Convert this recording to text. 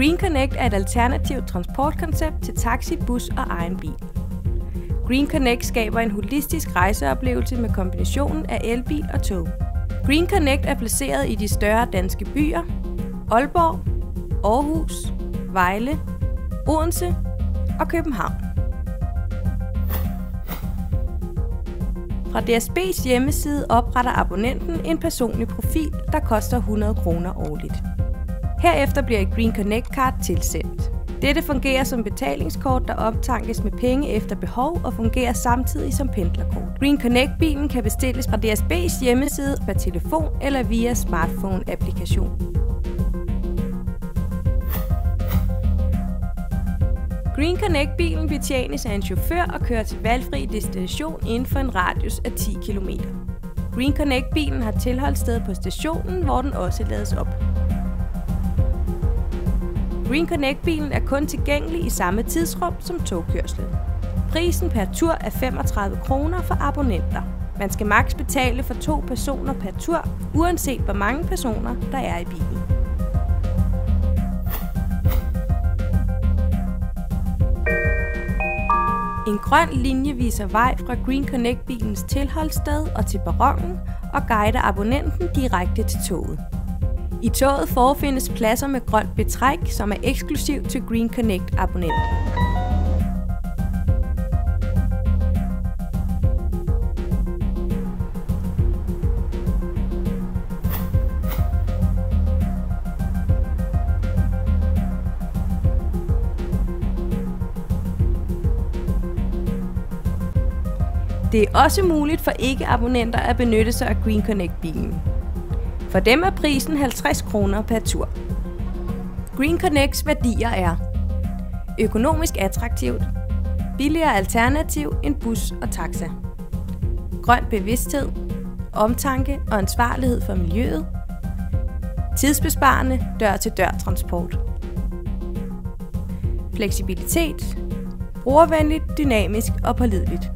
Green Connect er et alternativt transportkoncept til taxi, bus og egen bil. Green Connect skaber en holistisk rejseoplevelse med kombinationen af elbil og tog. Green Connect er placeret i de større danske byer: Aalborg, Aarhus, Vejle, Odense og København. Fra DSB's hjemmeside opretter abonnenten en personlig profil, der koster 100 kroner årligt. Herefter bliver et Green Connect-kart tilsendt. Dette fungerer som betalingskort, der optankes med penge efter behov og fungerer samtidig som pendlerkort. Green Connect-bilen kan bestilles fra DSB's hjemmeside per telefon eller via smartphone-applikation. Green Connect-bilen betjenes af en chauffør og kører til valgfri destination inden for en radius af 10 km. Green Connect-bilen har tilholdssted på stationen, hvor den også lades op. Green Connect-bilen er kun tilgængelig i samme tidsrum som togkørslen. Prisen per tur er 35 kroner for abonnenter. Man skal maks betale for 2 personer per tur, uanset hvor mange personer der er i bilen. En grøn linje viser vej fra Green Connect-bilens tilholdssted og til perronen og guider abonnenten direkte til toget. I toget forefindes pladser med grønt betræk, som er eksklusivt til Green Connect-abonnenten. Det er også muligt for ikke-abonnenter at benytte sig af Green Connect-bilen. For dem er prisen 50 kroner per tur. Green Connects værdier er: økonomisk attraktivt, billigere alternativ end bus og taxa, grøn bevidsthed, omtanke og ansvarlighed for miljøet, tidsbesparende dør-til-dør transport, fleksibilitet, brugervenligt, dynamisk og pålideligt.